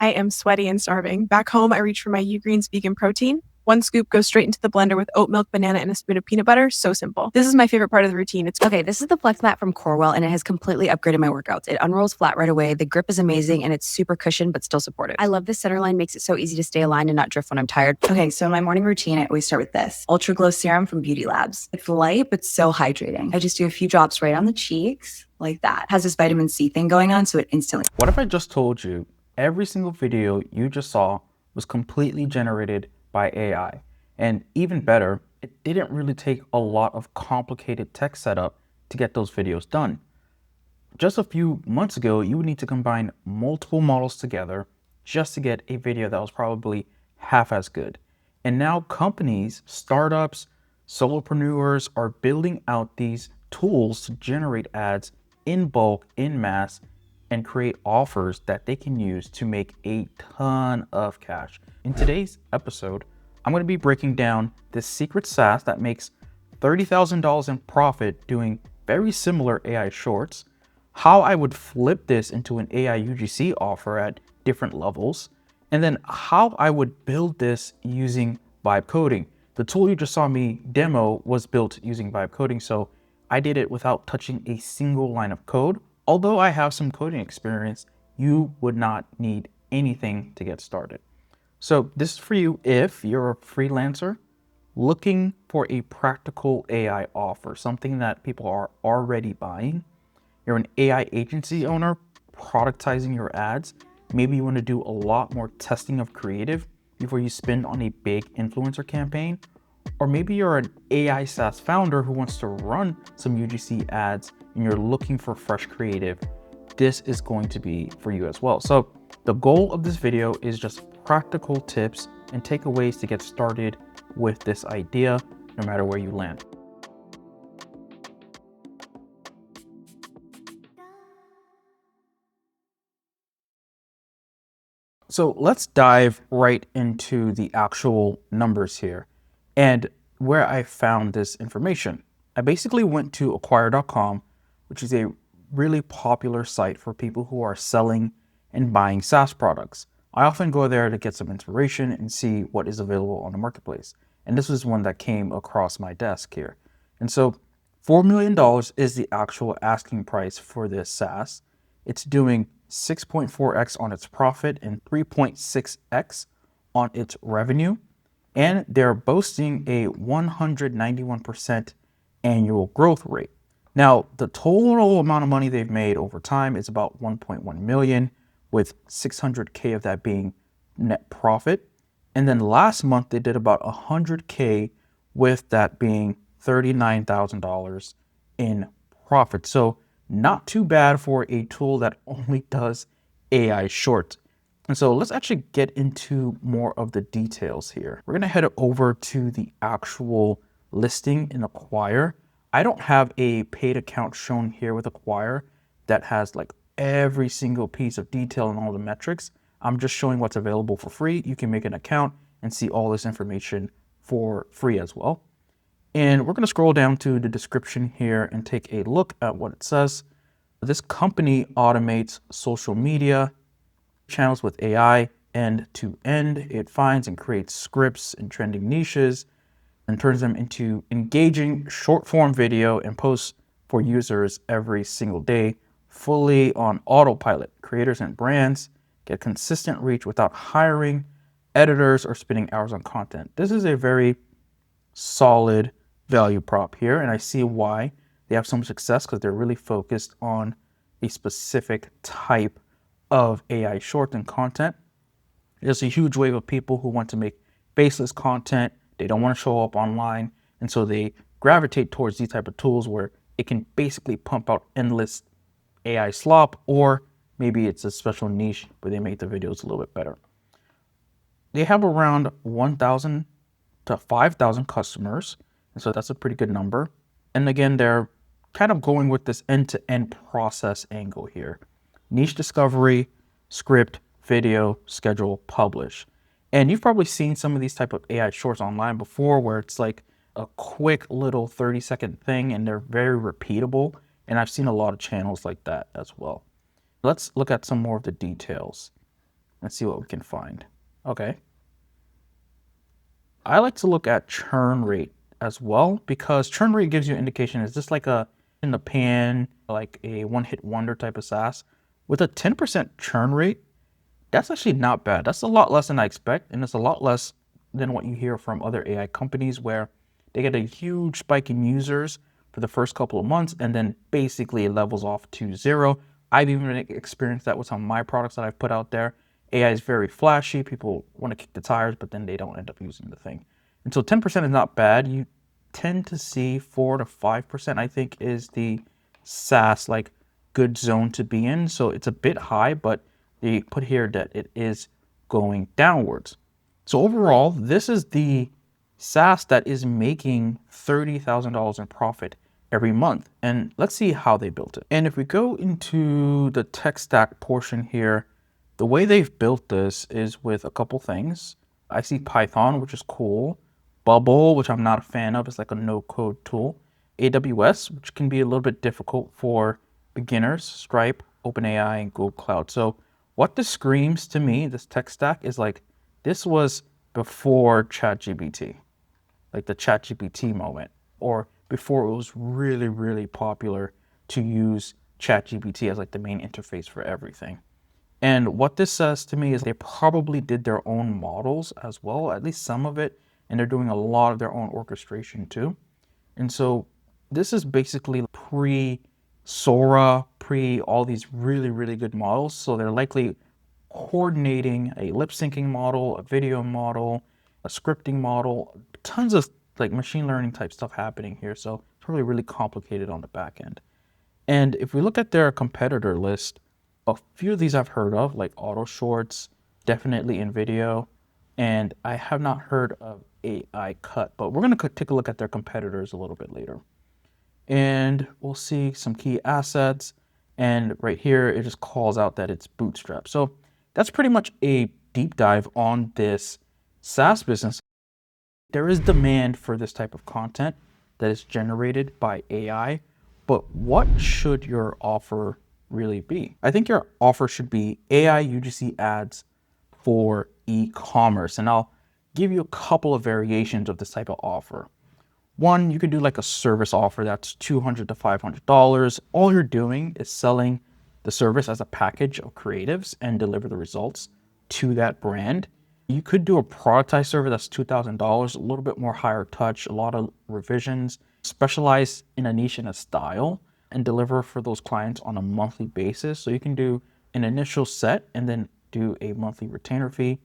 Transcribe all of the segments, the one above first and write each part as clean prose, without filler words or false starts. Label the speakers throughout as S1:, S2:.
S1: I am sweaty and starving. Back home, I reach for my Greens vegan protein. One scoop goes straight into the blender with oat milk, banana, and a spoon of peanut butter. So simple. This is my favorite part of the routine.
S2: Okay, this is the Flex Mat from Corewell, and it has completely upgraded my workouts. It unrolls flat right away. The grip is amazing, and it's super cushioned, but still supportive. I love this center line. Makes it so easy to stay aligned and not drift when I'm tired.
S3: Okay, so in my morning routine, I always start with this Ultra Glow Serum from Beauty Labs. It's light, but so hydrating. I just do a few drops right on the cheeks, like that. It has this vitamin C thing going on, so it instantly...
S4: What if I just told you every single video you just saw was completely generated by AI? And even better, it didn't really take a lot of complicated tech setup to get those videos done. Just a few months ago, you would need to combine multiple models together just to get a video that was probably half as good. And now companies, startups, solopreneurs are building out these tools to generate ads in bulk, in mass, and create offers that they can use to make a ton of cash. In today's episode, I'm going to be breaking down this secret SaaS that makes $30,000 in profit doing very similar AI shorts, how I would flip this into an AI UGC offer at different levels, and then how I would build this using Vibe Coding. The tool you just saw me demo was built using Vibe Coding, so I did it without touching a single line of code. Although I have some coding experience, you would not need anything to get started. So this is for you if you're a freelancer looking for a practical AI offer, something that people are already buying. You're an AI agency owner productizing your ads. Maybe you want to do a lot more testing of creative before you spend on a big influencer campaign. Or maybe you're an AI SaaS founder who wants to run some UGC ads and you're looking for fresh creative. This is going to be for you as well. So the goal of this video is just practical tips and takeaways to get started with this idea, no matter where you land. So let's dive right into the actual numbers here and where I found this information. I basically went to acquire.com, which is a really popular site for people who are selling and buying SaaS products. I often go there to get some inspiration and see what is available on the marketplace. And this was one that came across my desk here. And so $4 million is the actual asking price for this SaaS. It's doing 6.4x on its profit and 3.6x on its revenue. And they're boasting a 191% annual growth rate. Now, the total amount of money they've made over time is about 1.1 million, with 600K of that being net profit. And then last month they did about 100K, with that being $39,000 in profit. So not too bad for a tool that only does AI short. And so let's actually get into more of the details here. We're gonna head over to the actual listing in Acquire. I don't have a paid account shown here with Acquire that has like every single piece of detail and all the metrics. I'm just showing what's available for free. You can make an account and see all this information for free as well. And we're going to scroll down to the description here and take a look at what it says. This company automates social media channels with AI end to end. It finds and creates scripts and trending niches and turns them into engaging short form video and posts for users every single day, fully on autopilot. Creators and brands get consistent reach without hiring editors or spending hours on content. This is a very solid value prop here, and I see why they have so much success, because they're really focused on a specific type of AI short and content. There's a huge wave of people who want to make baseless content. They don't want to show up online, and so they gravitate towards these type of tools where it can basically pump out endless AI slop, or maybe it's a special niche where they make the videos a little bit better. They have around 1,000 to 5,000 customers, and so that's a pretty good number. And again, they're kind of going with this end-to-end process angle here. Niche discovery, script, video, schedule, publish. And you've probably seen some of these type of AI shorts online before, where it's like a quick little 30-second thing and they're very repeatable. And I've seen a lot of channels like that as well. Let's look at some more of the details. Let's see what we can find. Okay. I like to look at churn rate as well, because churn rate gives you an indication. Is this like a in the pan, like a one-hit wonder type of SaaS? With a 10% churn rate, that's actually not bad. That's a lot less than I expect, and it's a lot less than what you hear from other AI companies, where they get a huge spike in users for the first couple of months, and then basically it levels off to zero. I've even experienced that with some of my products that I've put out there. AI is very flashy. People want to kick the tires, but then they don't end up using the thing. And so 10% is not bad. You tend to see 4 to 5%, I think, is the SaaS like good zone to be in. So it's a bit high, but they put here that it is going downwards. So overall, this is the SaaS that is making $30,000 in profit every month. And let's see how they built it. And if we go into the tech stack portion here, the way they've built this is with a couple things. I see Python, which is cool. Bubble, which I'm not a fan of, is like a no-code tool. AWS, which can be a little bit difficult for beginners. Stripe, OpenAI, and Google Cloud. So what this screams to me, this tech stack, is like this was before ChatGPT, like the ChatGPT moment, or before it was really, really popular to use ChatGPT as like the main interface for everything. And what this says to me is they probably did their own models as well, at least some of it, and they're doing a lot of their own orchestration too. And so this is basically pre-Sora, pre all these really, really good models. So they're likely coordinating a lip syncing model, a video model, a scripting model, tons of like machine learning type stuff happening here. So it's probably really complicated on the back end. And if we look at their competitor list, a few of these I've heard of, like Auto Shorts, definitely in video, and I have not heard of AI Cut, but we're going to take a look at their competitors a little bit later. And we'll see some key assets, and right here it just calls out that it's bootstrapped. So that's pretty much a deep dive on this SaaS business. There is demand for this type of content that is generated by AI, but what should your offer really be? I think your offer should be AI UGC ads for e-commerce, and I'll give you a couple of variations of this type of offer. One, you could do like a service offer that's $200 to $500. All you're doing is selling the service as a package of creatives and deliver the results to that brand. You could do a productized service that's $2,000, a little bit more higher touch, a lot of revisions, specialize in a niche and a style, and deliver for those clients on a monthly basis. So you can do an initial set and then do a monthly retainer fee.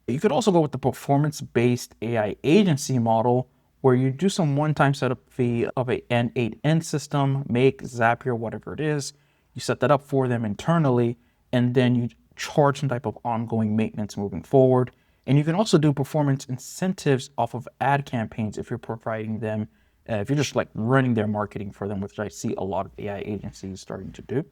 S4: You could also go with the performance-based AI agency model, where you do some one-time setup fee of an N8N system, Make, Zapier, whatever it is. You set that up for them internally, and then you charge some type of ongoing maintenance moving forward. And you can also do performance incentives off of ad campaigns if you're providing them, if you're just like running their marketing for them, which I see a lot of AI agencies starting to do.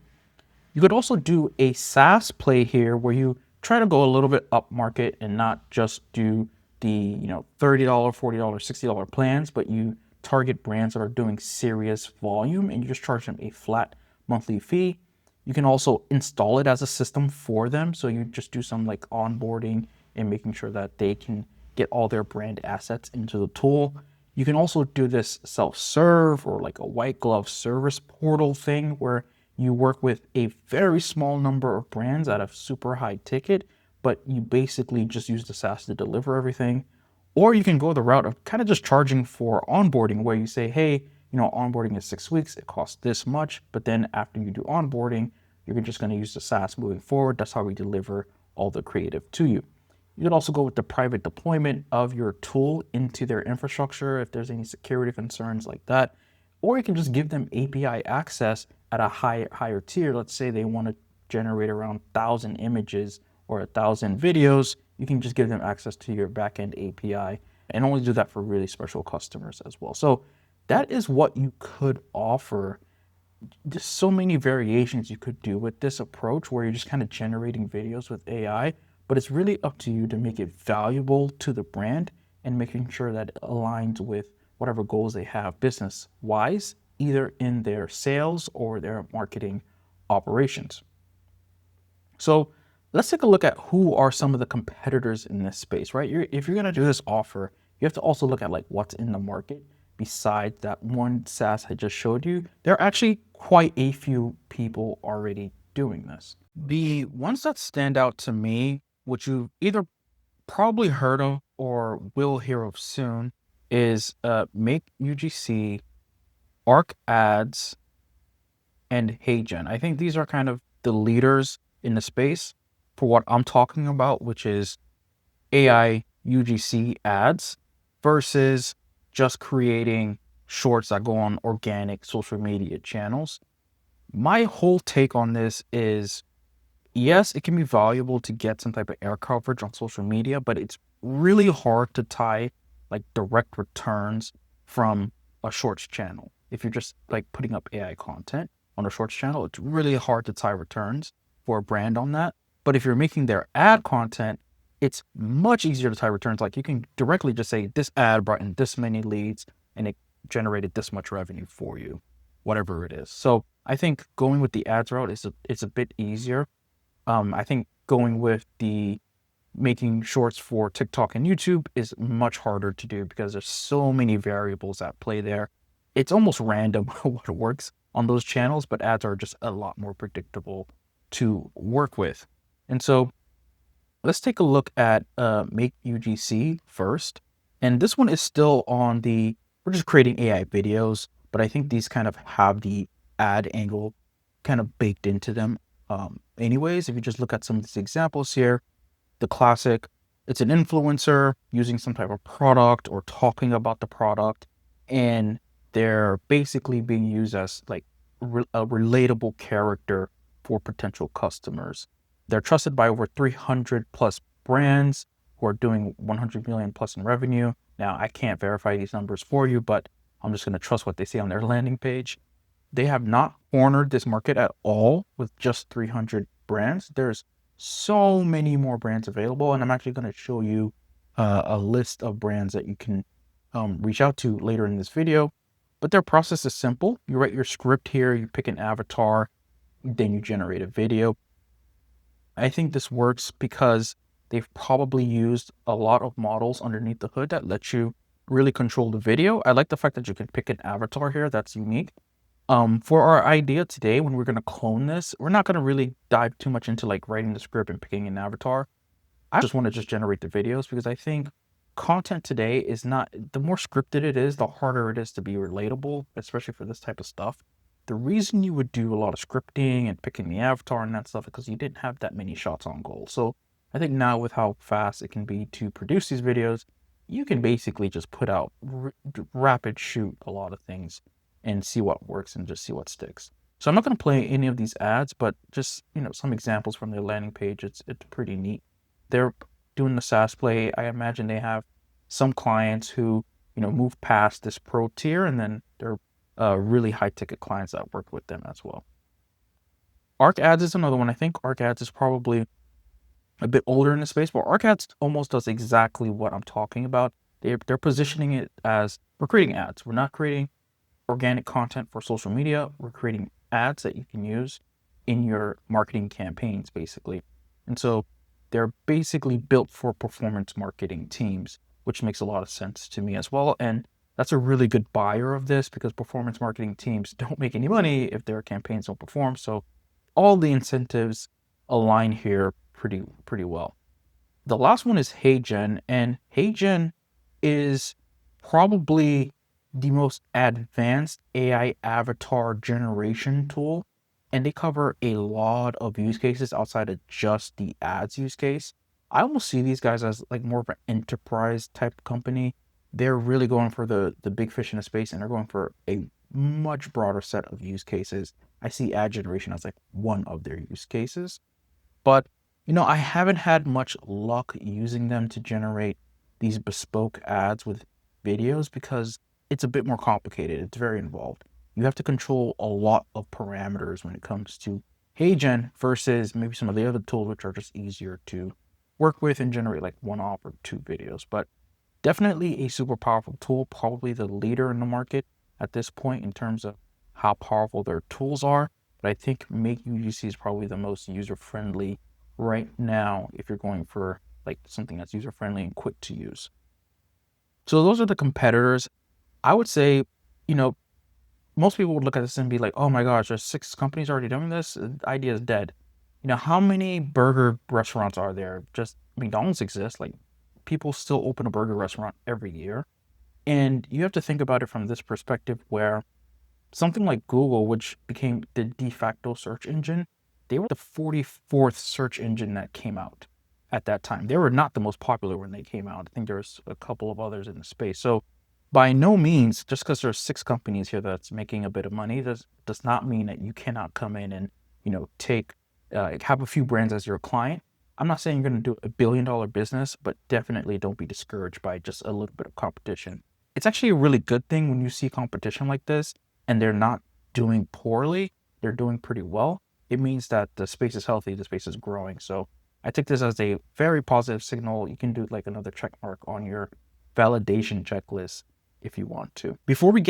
S4: You could also do a SaaS play here where you try to go a little bit up market and not just do the $30, $40, $60 plans, but you target brands that are doing serious volume and you just charge them a flat monthly fee. You can also install it as a system for them. So you just do some like onboarding and making sure that they can get all their brand assets into the tool. You can also do this self-serve or like a white glove service portal thing where you work with a very small number of brands at a super high ticket, but you basically just use the SaaS to deliver everything. Or you can go the route of kind of just charging for onboarding, where you say, hey, onboarding is 6 weeks, it costs this much, but then after you do onboarding, you're just going to use the SaaS moving forward. That's how we deliver all the creative to you. You could also go with the private deployment of your tool into their infrastructure if there's any security concerns like that. Or you can just give them API access at a higher tier. Let's say they want to generate around 1,000 images or 1,000 videos. You can just give them access to your backend API and only do that for really special customers as well. So that is what you could offer. There's so many variations you could do with this approach where you're just kind of generating videos with AI, but it's really up to you to make it valuable to the brand and making sure that it aligns with whatever goals they have business-wise, either in their sales or their marketing operations. So let's take a look at who are some of the competitors in this space, right? If you're going to do this offer, you have to also look at like what's in the market besides that one SaaS I just showed you. There are actually quite a few people already doing this. The ones that stand out to me, which you've either probably heard of or will hear of soon, is Make UGC, Arc Ads, and HeyGen. I think these are kind of the leaders in the space for what I'm talking about, which is AI UGC ads versus just creating shorts that go on organic social media channels. My whole take on this is, yes, it can be valuable to get some type of air coverage on social media, but it's really hard to tie like direct returns from a shorts channel. If you're just like putting up AI content on a shorts channel, it's really hard to tie returns for a brand on that. But if you're making their ad content, it's much easier to tie returns. Like you can directly just say this ad brought in this many leads and it generated this much revenue for you, whatever it is. So I think going with the ads route it's a bit easier. I think going with the making shorts for TikTok and YouTube is much harder to do because there's so many variables at play there. It's almost random what works on those channels, but ads are just a lot more predictable to work with. And so let's take a look at Make UGC first. And this one is still on we're just creating AI videos, but I think these kind of have the ad angle kind of baked into them. Anyways, if you just look at some of these examples here, the classic, it's an influencer using some type of product or talking about the product, and they're basically being used as like a relatable character for potential customers. They're trusted by over 300 plus brands who are doing 100 million plus in revenue. Now, I can't verify these numbers for you, but I'm just going to trust what they say on their landing page. They have not cornered this market at all with just 300 brands. There's so many more brands available, and I'm actually going to show you a list of brands that you can reach out to later in this video. But their process is simple. You write your script here, you pick an avatar, then you generate a video. I think this works because they've probably used a lot of models underneath the hood that let you really control the video. I like the fact that you can pick an avatar here that's unique. For our idea today, when we're going to clone this, we're not going to really dive too much into like writing the script and picking an avatar. I just want to just generate the videos because I think content today is not, the more scripted it is, the harder it is to be relatable, especially for this type of stuff. The reason you would do a lot of scripting and picking the avatar and that stuff is because you didn't have that many shots on goal. So I think now with how fast it can be to produce these videos, you can basically just put out rapid shoot a lot of things and see what works and just see what sticks. So I'm not going to play any of these ads, but just, some examples from their landing page. It's pretty neat. They're doing the SaaS play. I imagine they have some clients who, move past this pro tier, and then they're really high ticket clients that work with them as well. Arc Ads is another one. I think Arc Ads is probably a bit older in the space, but Arc Ads almost does exactly what I'm talking about. They're positioning it as, we're creating ads. We're not creating organic content for social media. We're creating ads that you can use in your marketing campaigns, basically. And so they're basically built for performance marketing teams, which makes a lot of sense to me as well. And that's a really good buyer of this because performance marketing teams don't make any money if their campaigns don't perform. So all the incentives align here pretty well. The last one is HeyGen, and HeyGen is probably the most advanced AI avatar generation tool, and they cover a lot of use cases outside of just the ads use case. I almost see these guys as like more of an enterprise type company. They're really going for the big fish in the space, and they're going for a much broader set of use cases. I see ad generation as like one of their use cases, but I haven't had much luck using them to generate these bespoke ads with videos because it's a bit more complicated. It's very involved. You have to control a lot of parameters when it comes to HeyGen versus maybe some of the other tools, which are just easier to work with and generate like one off or two videos. But definitely a super powerful tool, probably the leader in the market at this point in terms of how powerful their tools are. But I think Make UGC is probably the most user-friendly right now if you're going for like something that's user friendly and quick to use. So those are the competitors. I would say, you know, most people would look at this and be like, oh my gosh, there's 6 companies already doing this. The idea is dead. You know, how many burger restaurants are there? Just McDonald's exists. Like, people still open a burger restaurant every year. And you have to think about it from this perspective where something like Google, which became the de facto search engine, they were the 44th search engine that came out at that time. They were not the most popular when they came out. I think there's a couple of others in the space. So by no means, just because there's 6 companies here that's making a bit of money, does not mean that you cannot come in and, you know, have a few brands as your client. I'm not saying you're going to do $1 billion business, but definitely don't be discouraged by just a little bit of competition. It's actually a really good thing when you see competition like this and they're not doing poorly, they're doing pretty well. It means that the space is healthy, the space is growing. So I take this as a very positive signal. You can do like another check mark on your validation checklist if you want to. Before we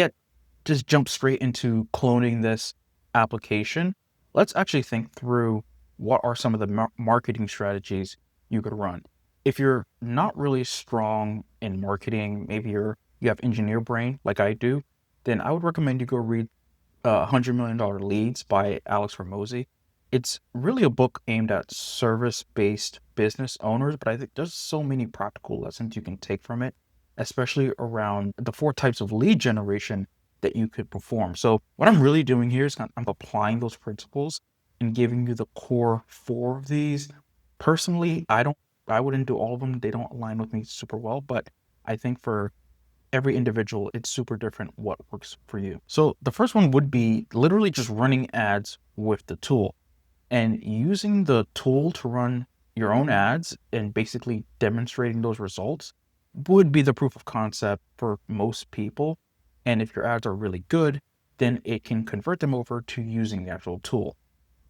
S4: just jump straight into cloning this application, let's actually think through what are some of the marketing strategies you could run. If you're not really strong in marketing, maybe you have engineer brain like I do, then I would recommend you go read $100 Million Leads by Alex Ramosi. It's really a book aimed at service-based business owners, but I think there's so many practical lessons you can take from it, especially around the 4 types of lead generation that you could perform. So what I'm really doing here is I'm applying those principles and giving you the core 4 of these. Personally, I wouldn't do all of them. They don't align with me super well, but I think for every individual, it's super different what works for you. So the first one would be literally just running ads with the tool and using the tool to run your own ads and basically demonstrating those results would be the proof of concept for most people. And if your ads are really good, then it can convert them over to using the actual tool.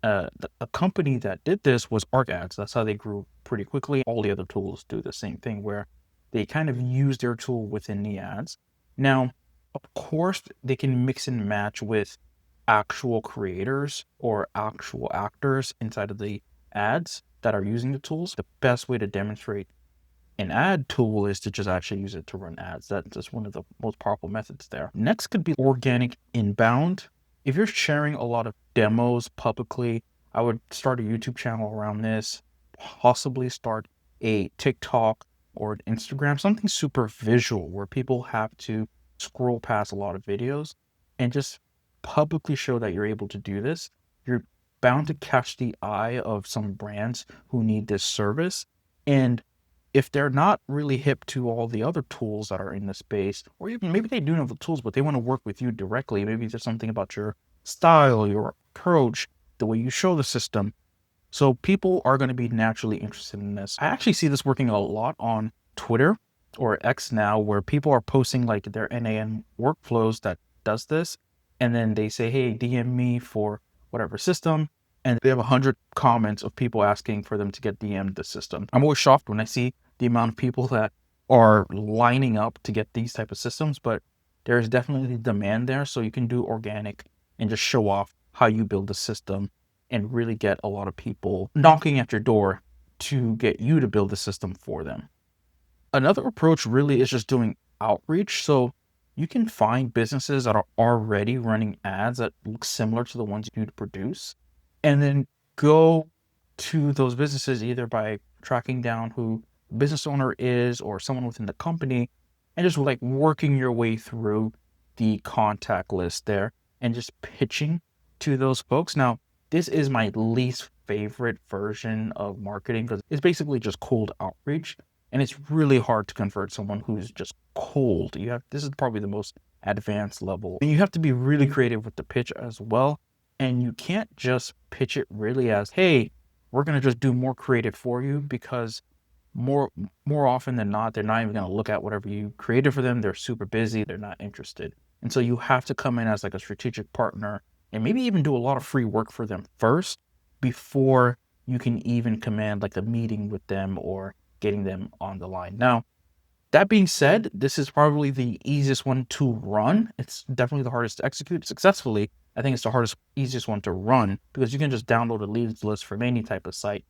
S4: A company that did this was ArcAds. That's how they grew pretty quickly. All the other tools do the same thing where they kind of use their tool within the ads. Now, of course, they can mix and match with actual creators or actual actors inside of the ads that are using the tools. The best way to demonstrate an ad tool is to just actually use it to run ads. That's just one of the most powerful methods there. Next could be organic inbound. If you're sharing a lot of demos publicly, I would start a YouTube channel around this, possibly start a TikTok or an Instagram, something super visual where people have to scroll past a lot of videos and just publicly show that you're able to do this. You're bound to catch the eye of some brands who need this service. And if they're not really hip to all the other tools that are in the space, or even maybe they do know the tools, but they want to work with you directly. Maybe there's something about your style, your approach, the way you show the system. So people are going to be naturally interested in this. I actually see this working a lot on Twitter or X now, where people are posting like their NAN workflows that does this. And then they say, hey, DM me for whatever system. And they have 100 comments of people asking for them to get DM'd the system. I'm always shocked when I see the amount of people that are lining up to get these type of systems, but there's definitely demand there. So you can do organic and just show off how you build the system and really get a lot of people knocking at your door to get you to build the system for them. Another approach really is just doing outreach. So you can find businesses that are already running ads that look similar to the ones you produce, and then go to those businesses either by tracking down who the business owner is or someone within the company and just like working your way through the contact list there and just pitching to those folks. Now, this is my least favorite version of marketing because it's basically just cold outreach, and it's really hard to convert someone who's just cold. This is probably the most advanced level. And you have to be really creative with the pitch as well. And you can't just pitch it really as, hey, we're going to just do more creative for you, because more often than not, they're not even going to look at whatever you created for them. They're super busy. They're not interested. And so you have to come in as like a strategic partner and maybe even do a lot of free work for them first before you can even command like the meeting with them or getting them on the line. Now, that being said, this is probably the easiest one to run. It's definitely the hardest to execute successfully. I think it's the easiest one to run because you can just download a leads list from any type of site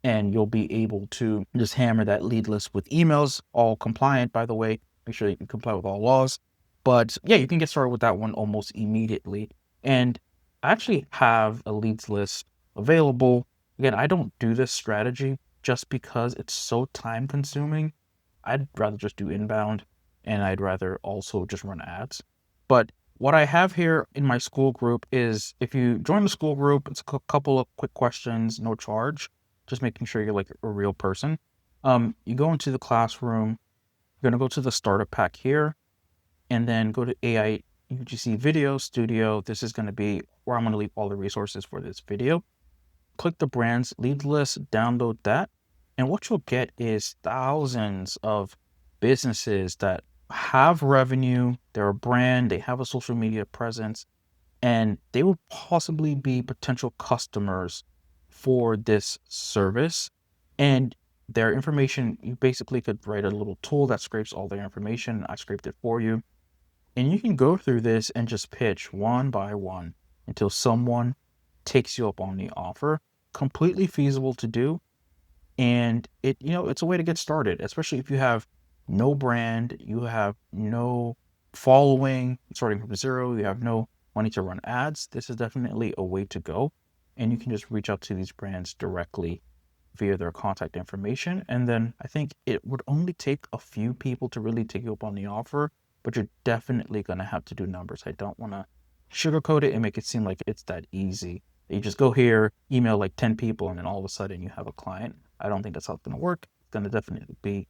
S4: and you'll be able to just hammer that lead list with emails, all compliant, by the way. Make sure you can comply with all laws. But yeah, you can get started with that one almost immediately. And I actually have a leads list available. Again, I don't do this strategy just because it's so time consuming. I'd rather just do inbound, and I'd rather also just run ads. But what I have here in my school group is, if you join the school group, it's a couple of quick questions, no charge, just making sure you're like a real person. You go into the classroom, you're going to go to the starter pack here, and then go to AI UGC Video Studio. This is going to be where I'm going to leave all the resources for this video. Click the brand's lead list, download that. And what you'll get is thousands of businesses that have revenue, they're a brand, they have a social media presence, and they will possibly be potential customers for this service. And their information, you basically could write a little tool that scrapes all their information. I scraped it for you. And you can go through this and just pitch one by one until someone takes you up on the offer. Completely feasible to do. And it's a way to get started, especially if you have no brand, you have no following, starting from zero, you have no money to run ads. This is definitely a way to go. And you can just reach out to these brands directly via their contact information. And then I think it would only take a few people to really take you up on the offer, but you're definitely going to have to do numbers. I don't want to sugarcoat it and make it seem like it's that easy. You just go here, email like 10 people, and then all of a sudden you have a client. I don't think that's how it's going to work. It's going to definitely be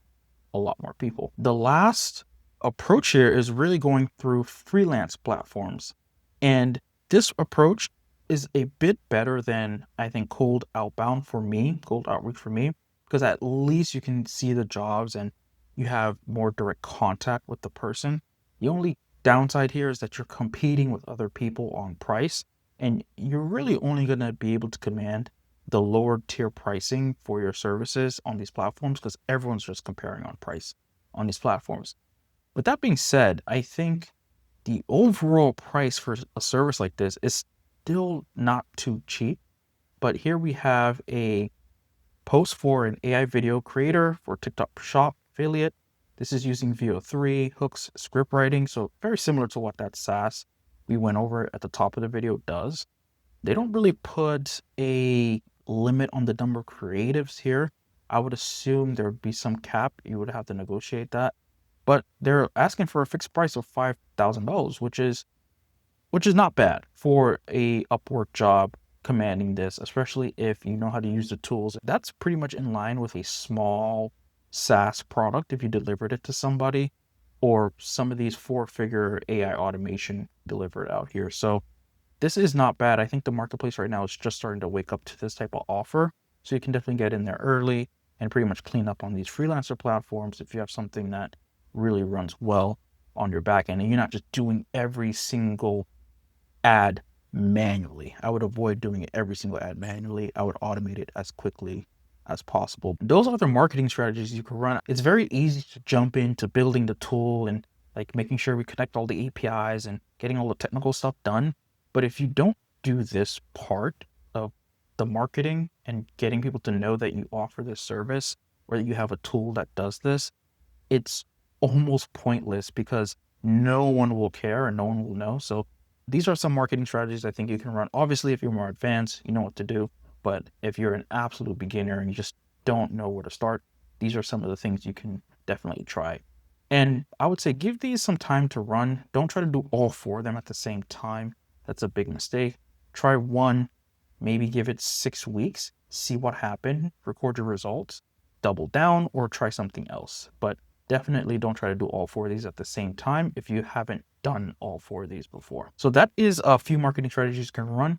S4: a lot more people. The last approach here is really going through freelance platforms. And this approach is a bit better than, I think, cold outbound for me, cold outreach for me, because at least you can see the jobs and you have more direct contact with the person. The only downside here is that you're competing with other people on price, and you're really only going to be able to command the lower tier pricing for your services on these platforms because everyone's just comparing on price on these platforms. With that being said, I think the overall price for a service like this is still not too cheap. But here we have a post for an AI video creator for TikTok Shop affiliate. This is using VO3, hooks, script writing. So very similar to what that SaaS we went over at the top of the video does. They don't really put a limit on the number of creatives here. I would assume there would be some cap. You would have to negotiate that. But they're asking for a fixed price of $5,000, which is not bad for a Upwork job commanding this, especially if you know how to use the tools. That's pretty much in line with a small SaaS product if you delivered it to somebody, or some of these 4-figure AI automation delivered out here. So this is not bad. I think the marketplace right now is just starting to wake up to this type of offer. So you can definitely get in there early and pretty much clean up on these freelancer platforms if you have something that really runs well on your back end and you're not just doing every single ad manually. I would avoid doing every single ad manually. I would automate it as quickly as possible. Those are the marketing strategies you can run. It's very easy to jump into building the tool and like making sure we connect all the APIs and getting all the technical stuff done. But if you don't do this part of the marketing and getting people to know that you offer this service or that you have a tool that does this, it's almost pointless because no one will care and no one will know. So these are some marketing strategies I think you can run. Obviously, if you're more advanced, you know what to do. But if you're an absolute beginner and you just don't know where to start, these are some of the things you can definitely try. And I would say give these some time to run. Don't try to do all 4 of them at the same time. That's a big mistake. Try one, maybe give it 6 weeks, see what happened, record your results, double down, or try something else. But definitely don't try to do all 4 of these at the same time if you haven't done all 4 of these before. So that is a few marketing strategies you can run.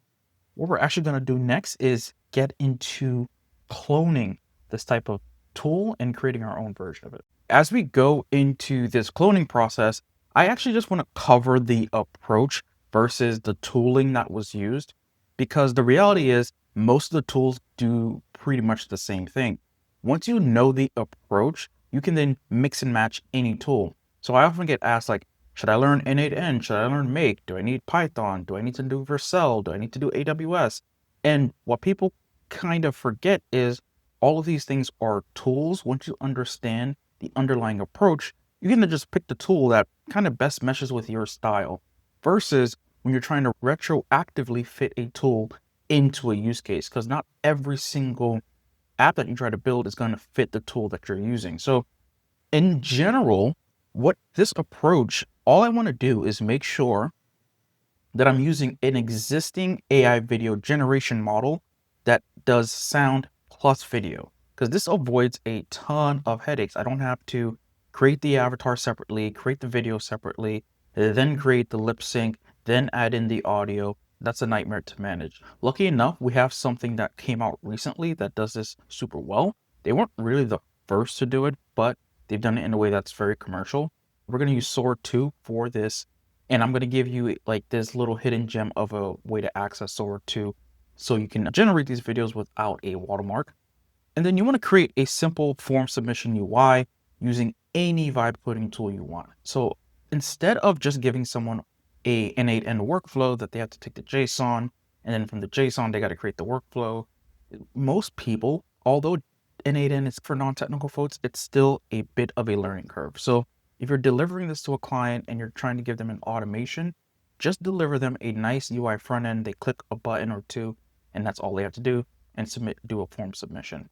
S4: What we're actually going to do next is get into cloning this type of tool and creating our own version of it. As we go into this cloning process, I actually just want to cover the approach versus the tooling that was used, because the reality is most of the tools do pretty much the same thing. Once you know the approach, you can then mix and match any tool. So I often get asked like, should I learn N8N? Should I learn Make? Do I need Python? Do I need to do Vercel? Do I need to do AWS? And what people kind of forget is all of these things are tools. Once you understand the underlying approach, you're going to just pick the tool that kind of best meshes with your style versus when you're trying to retroactively fit a tool into a use case, because not every single app that you try to build is going to fit the tool that you're using. So in general, what this approach, all I want to do is make sure that I'm using an existing AI video generation model that does sound plus video, because this avoids a ton of headaches. I don't have to create the avatar separately, create the video separately, then create the lip sync, then add in the audio. That's a nightmare to manage. Lucky enough, we have something that came out recently that does this super well. They weren't really the first to do it, but they've done it in a way that's very commercial. We're going to use Sora 2 for this, and I'm going to give you like this little hidden gem of a way to access Sora 2 so you can generate these videos without a watermark. And then you want to create a simple form submission UI using any vibe coding tool you want. So instead of just giving someone a N8N workflow that they have to take the JSON, and then from the JSON, they got to create the workflow. Most people, although N8N is for non-technical folks, it's still a bit of a learning curve. So if you're delivering this to a client and you're trying to give them an automation, just deliver them a nice UI front end. They click a button or two, and that's all they have to do, and do a form submission.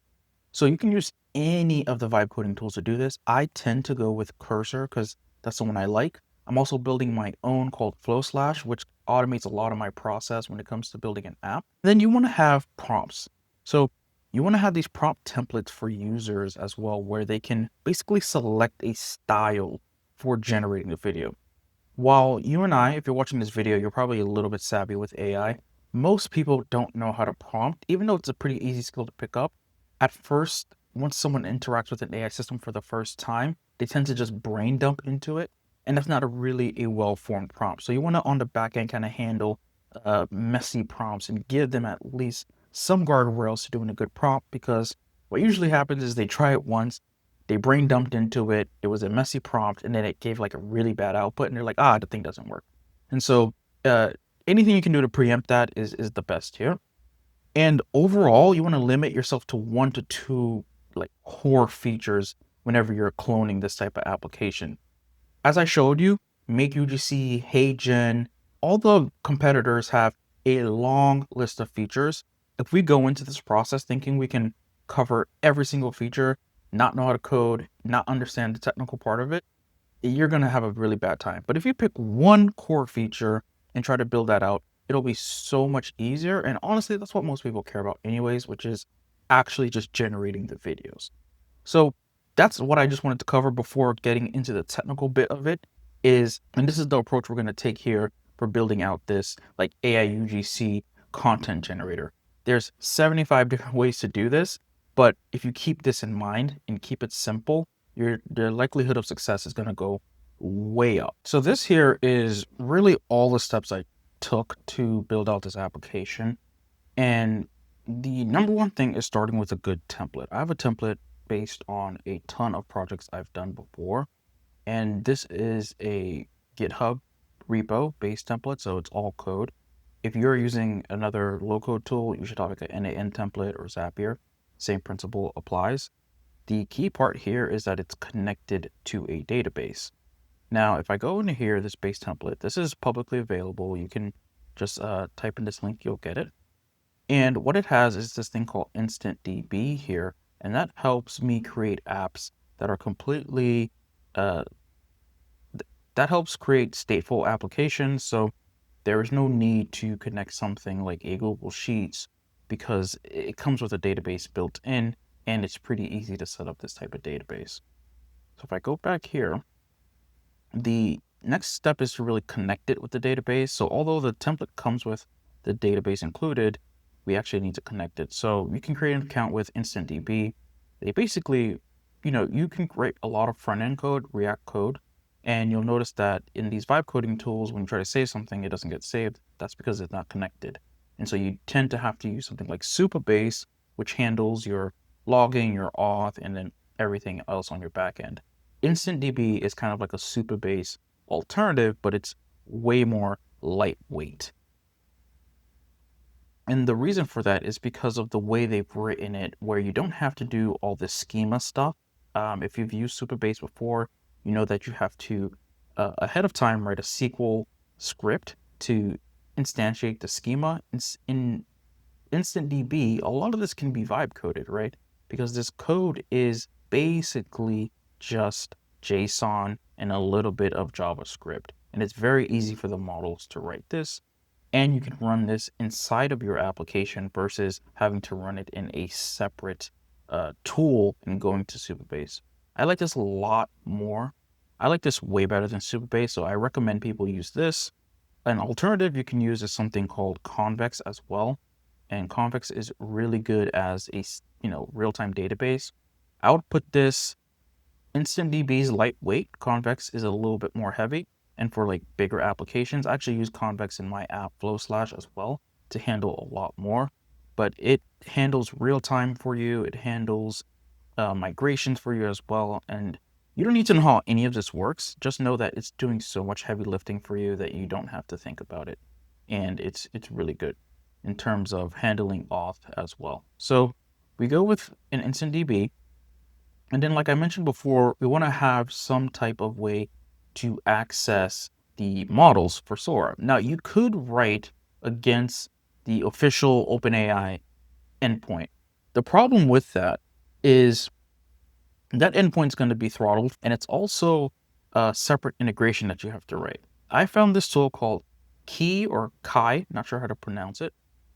S4: So you can use any of the vibe coding tools to do this. I tend to go with Cursor because that's the one I like. I'm also building my own called FlowSlash, which automates a lot of my process when it comes to building an app. Then you want to have prompts. So you want to have these prompt templates for users as well, where they can basically select a style for generating the video. While you and I, if you're watching this video, you're probably a little bit savvy with AI. Most people don't know how to prompt, even though it's a pretty easy skill to pick up. At first, once someone interacts with an AI system for the first time, they tend to just brain dump into it. And that's not really a well-formed prompt. So you want to, on the back end, kind of handle messy prompts and give them at least some guardrails to doing a good prompt, because what usually happens is they try it once, they brain dumped into it, it was a messy prompt, and then it gave like a really bad output, and they're like, the thing doesn't work. And so anything you can do to preempt that is the best here. And overall, you want to limit yourself to 1 to 2 like core features whenever you're cloning this type of application. As I showed you, MakeUGC, HeyGen, all the competitors have a long list of features. If we go into this process thinking we can cover every single feature, not know how to code, not understand the technical part of it, you're going to have a really bad time. But if you pick one core feature and try to build that out, it'll be so much easier. And honestly, that's what most people care about anyways, which is actually just generating the videos. So that's what I just wanted to cover before getting into the technical bit of it and this is the approach we're going to take here for building out this like AI UGC content generator. There's 75 different ways to do this, but if you keep this in mind and keep it simple, the likelihood of success is going to go way up. So this here is really all the steps I took to build out this application. And the number one thing is starting with a good template. I have a template based on a ton of projects I've done before. And this is a GitHub repo based template, so it's all code. If you're using another low-code tool, you should have like an N8N template or Zapier. Same principle applies. The key part here is that it's connected to a database. Now, if I go into here, this base template, this is publicly available. You can just type in this link, you'll get it. And what it has is this thing called InstantDB here, and that helps me create apps that are completely, that helps create stateful applications. So there is no need to connect something like a Google Sheets because it comes with a database built in, and it's pretty easy to set up this type of database. So if I go back here, the next step is to really connect it with the database. So although the template comes with the database included, we actually need to connect it. So you can create an account with InstantDB. They basically, you can write a lot of front-end code, React code, and you'll notice that in these vibe coding tools, when you try to save something, it doesn't get saved. That's because it's not connected. And so you tend to have to use something like Supabase, which handles your logging, your auth, and then everything else on your backend. InstantDB is kind of like a Supabase alternative, but it's way more lightweight. And the reason for that is because of the way they've written it, where you don't have to do all this schema stuff. If you've used Supabase before, you know that you have to, ahead of time, write a SQL script to instantiate the schema. In InstantDB, a lot of this can be vibe coded, right? Because this code is basically just JSON and a little bit of JavaScript. And it's very easy for the models to write this. And you can run this inside of your application versus having to run it in a separate tool and going to Supabase. I like this a lot more. I like this way better than Supabase, so I recommend people use this. An alternative you can use is something called Convex as well. And Convex is really good as a real-time database. I would put this InstantDB is lightweight. Convex is a little bit more heavy. And for like bigger applications, I actually use Convex in my app FlowSlash as well to handle a lot more. But it handles real-time for you. It handles migrations for you as well. And you don't need to know how any of this works. Just know that it's doing so much heavy lifting for you that you don't have to think about it. And it's really good in terms of handling auth as well. So we go with an InstantDB. And then, like I mentioned before, we want to have some type of way to access the models for Sora. Now, you could write against the official OpenAI endpoint. The problem with that is that endpoint is going to be throttled, and it's also a separate integration that you have to write. I found this tool called Key or Kai, not sure how to pronounce it,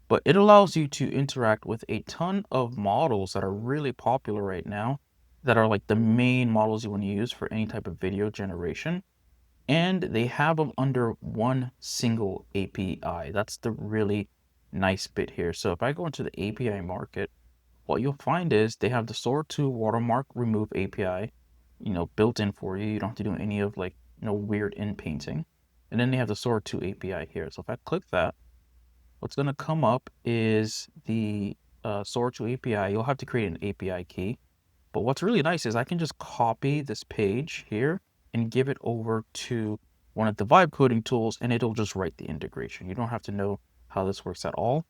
S4: but it allows you to interact with a ton of models that are really popular right now, that are like the main models you want to use for any type of video generation. And they have them under one single API. That's the really nice bit here. So if I go into the API market, what you'll find is they have the Sora 2 watermark remove API, built in for you. You don't have to do any of weird in painting. And then they have the Sora 2 API here. So if I click that, what's going to come up is the Sora 2 API. You'll have to create an API key. But what's really nice is I can just copy this page here and give it over to one of the vibe coding tools, and it'll just write the integration. You don't have to know how this works at all.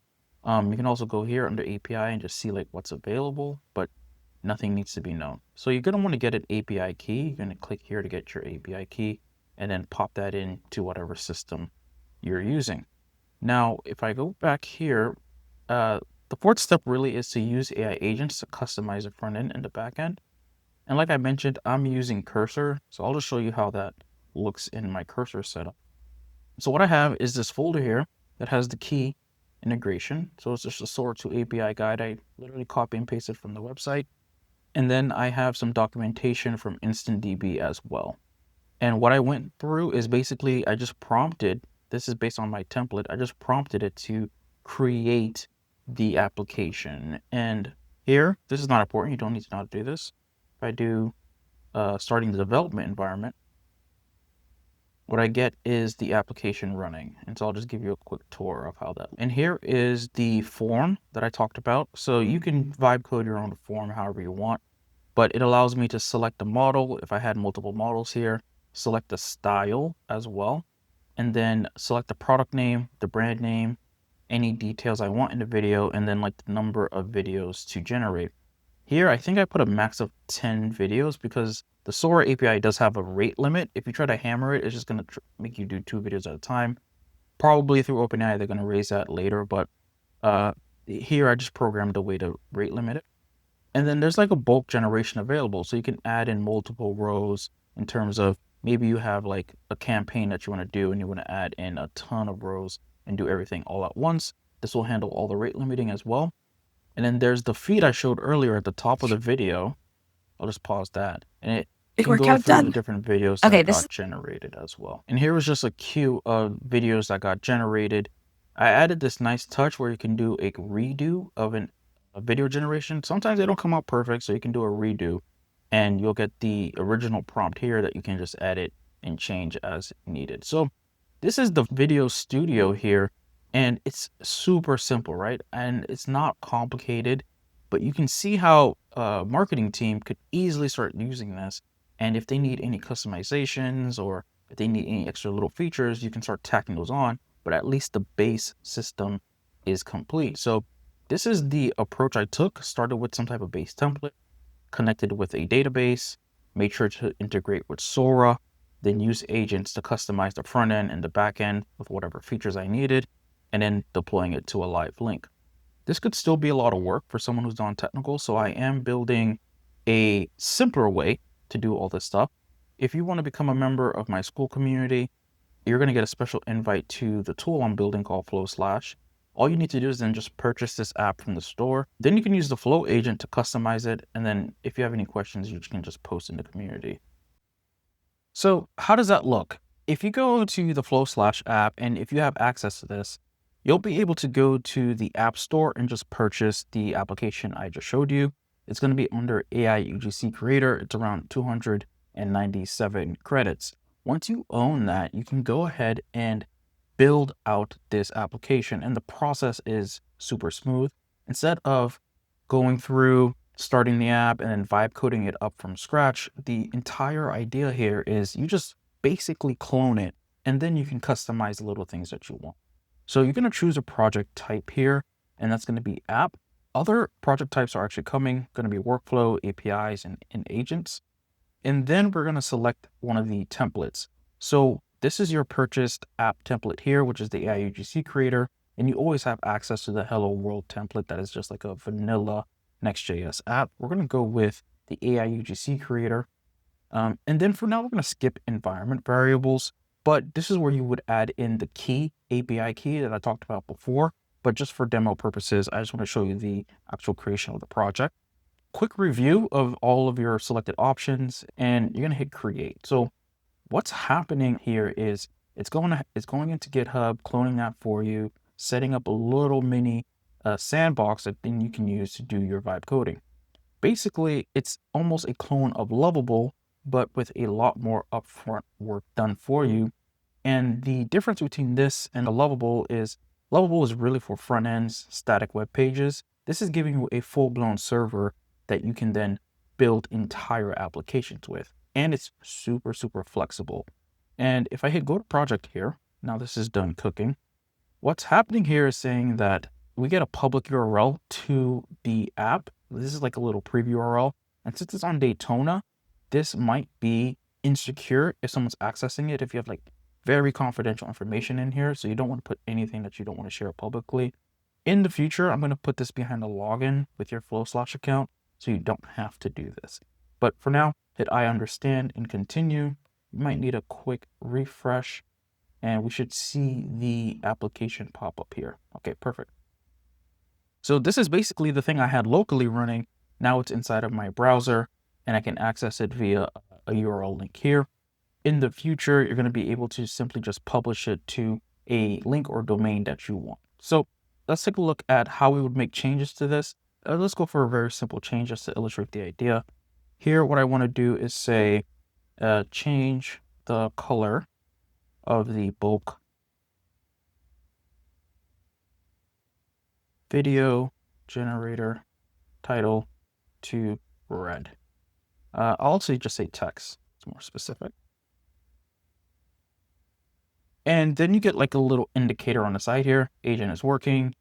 S4: You can also go here under API and just see like what's available, but nothing needs to be known. So you're going to want to get an API key. You're going to click here to get your API key and then pop that into whatever system you're using. Now, if I go back here, the fourth step really is to use AI agents to customize the front end and the back end. And like I mentioned, I'm using Cursor. So I'll just show you how that looks in my Cursor setup. So what I have is this folder here that has the key integration. So it's just a Sora 2 API guide. I literally copy and paste it from the website. And then I have some documentation from InstantDB as well. And what I went through is basically I just prompted, this is based on my template, I just prompted it to create the application. And here, this is not important. You don't need to know how to do this. If I do starting the development environment, what I get is the application running. And so I'll just give you a quick tour of how that. And here is the form that I talked about. So you can vibe code your own form however you want, but it allows me to select a model. If I had multiple models here, select the style as well, and then select the product name, the brand name, any details I want in the video, and then like the number of videos to generate. Here, I think I put a max of 10 videos because the Sora API does have a rate limit. If you try to hammer it, it's just going to make you do 2 videos at a time. Probably through OpenAI, they're going to raise that later, but here I just programmed a way to rate limit it. And then there's like a bulk generation available. So you can add in multiple rows in terms of maybe you have like a campaign that you want to do and you want to add in a ton of rows and do everything all at once. This will handle all the rate limiting as well. And then there's the feed I showed earlier at the top of the video. I'll just pause that. And it can go
S1: workout
S4: through
S1: done.
S4: the different videos that got generated as well. And here was just a queue of videos that got generated. I added this nice touch where you can do a redo of a video generation. Sometimes they don't come out perfect, so you can do a redo. And you'll get the original prompt here that you can just edit and change as needed. So this is the video studio here. And it's super simple, right? And it's not complicated, but you can see how a marketing team could easily start using this. And if they need any customizations or if they need any extra little features, you can start tacking those on. But at least the base system is complete. So this is the approach I took. Started with some type of base template, connected with a database, made sure to integrate with Sora, then use agents to customize the front end and the back end with whatever features I needed, and then deploying it to a live link. This could still be a lot of work for someone who's non-technical, so I am building a simpler way to do all this stuff. If you want to become a member of my school community, you're going to get a special invite to the tool I'm building called Flow Slash. All you need to do is then just purchase this app from the store. Then you can use the Flow agent to customize it. And then if you have any questions, you can just post in the community. So how does that look? If you go to the Flow Slash app, and if you have access to this, you'll be able to go to the App Store and just purchase the application I just showed you. It's going to be under RawUGC Creator. It's around 297 credits. Once you own that, you can go ahead and build out this application, and the process is super smooth. Instead of going through, starting the app, and then vibe coding it up from scratch, the entire idea here is you just basically clone it, and then you can customize the little things that you want. So you're going to choose a project type here, and that's going to be app. Other project types are actually coming, going to be workflow, APIs, and agents. And then we're going to select one of the templates. So this is your purchased app template here, which is the RawUGC Creator. And you always have access to the Hello World template that is just like a vanilla Next.js app. We're going to go with the RawUGC Creator. And then for now, we're going to skip environment variables. But this is where you would add in the key, API key that I talked about before. But just for demo purposes, I just want to show you the actual creation of the project. Quick review of all of your selected options, and you're going to hit create. So what's happening here is it's going into GitHub, cloning that for you, setting up a little mini sandbox that then you can use to do your vibe coding. Basically, it's almost a clone of Lovable, but with a lot more upfront work done for you. And the difference between this and the Lovable is really for front ends, static web pages. This is giving you a full-blown server that you can then build entire applications with. And it's super, super flexible. And if I hit go to project here, now this is done cooking. What's happening here is saying that we get a public URL to the app. This is like a little preview URL. And since it's on Daytona, this might be insecure if someone's accessing it, if you have like very confidential information in here. So you don't want to put anything that you don't want to share publicly. In the future, I'm going to put this behind a login with your Flow Slash account, so you don't have to do this. But for now, hit I understand and continue. You might need a quick refresh, and we should see the application pop up here. Okay, perfect. So this is basically the thing I had locally running. Now it's inside of my browser, and I can access it via a URL link here. In the future, you're going to be able to simply just publish it to a link or domain that you want. So let's take a look at how we would make changes to this. Let's go for a very simple change just to illustrate the idea. Here, what I want to do is say, change the color of the bulk video generator title to red. I'll also just say text. It's more specific. And then you get like a little indicator on the side here. Agent is working,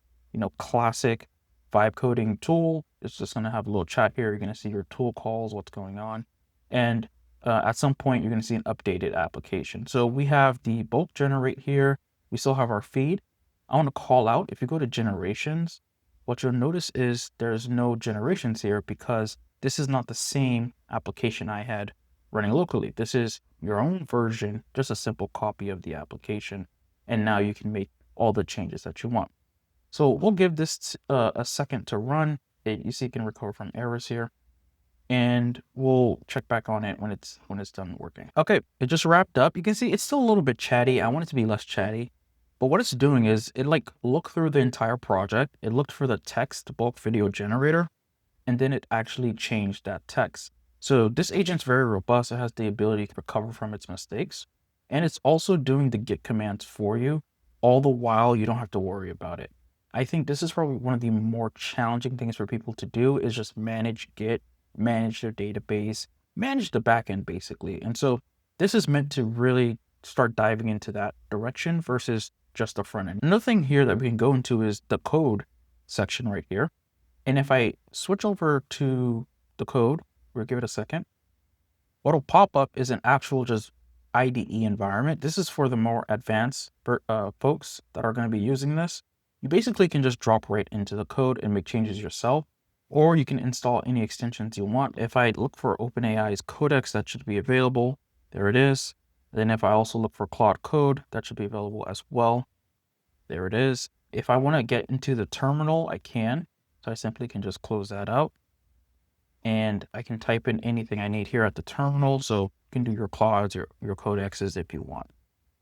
S4: classic vibe coding tool. It's just going to have a little chat here. You're going to see your tool calls, what's going on. And at some point, you're going to see an updated application. So we have the bulk generate here. We still have our feed. I want to call out, if you go to generations, what you'll notice is there's no generations here because this is not the same application I had running locally. This is your own version, just a simple copy of the application. And now you can make all the changes that you want. So we'll give this a second to run. You see it can recover from errors here. And we'll check back on it when it's done working. Okay, it just wrapped up. You can see it's still a little bit chatty. I want it to be less chatty. But what it's doing is it looked through the entire project. It looked for the text bulk video generator, and then it actually changed that text. So this agent's very robust. It has the ability to recover from its mistakes. And it's also doing the Git commands for you. All the while, you don't have to worry about it. I think this is probably one of the more challenging things for people to do is just manage Git, manage their database, manage the backend basically. And so this is meant to really start diving into that direction versus just the front end. Another thing here that we can go into is the code section right here. And if I switch over to the code, we'll give it a second, what'll pop up is an actual just IDE environment. This is for the more advanced folks that are going to be using this. You basically can just drop right into the code and make changes yourself, or you can install any extensions you want. If I look for OpenAI's Codex, that should be available. There it is. Then if I also look for Claude Code, that should be available as well. There it is. If I want to get into the terminal, I can. So I simply can just close that out. And I can type in anything I need here at the terminal. So you can do your Claudes, your codexes if you want.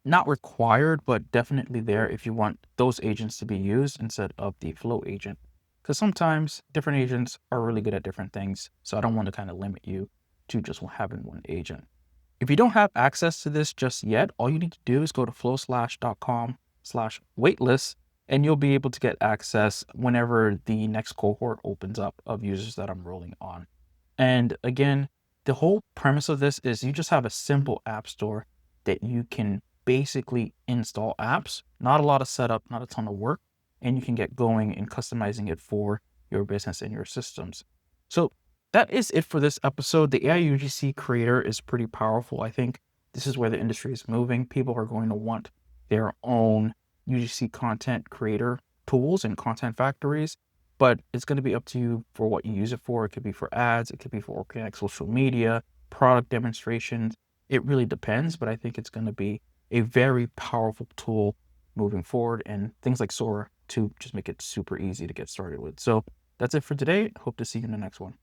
S4: Not required, but definitely there if you want those agents to be used instead of the flow agent. Because sometimes different agents are really good at different things. So I don't want to kind of limit you to just having one agent. If you don't have access to this just yet, all you need to do is go to flowslash.com/waitlist, and you'll be able to get access whenever the next cohort opens up of users that I'm rolling on. And again, the whole premise of this is you just have a simple app store that you can basically install apps, not a lot of setup, not a ton of work, and you can get going and customizing it for your business and your systems. So that is it for this episode. The AI UGC creator is pretty powerful. I think this is where the industry is moving. People are going to want their own UGC content creator tools and content factories, but it's going to be up to you for what you use it for. It could be for ads, it could be for organic social media, product demonstrations. It really depends, but I think it's going to be a very powerful tool moving forward, and things like Sora to just make it super easy to get started with. So that's it for today. Hope to see you in the next one.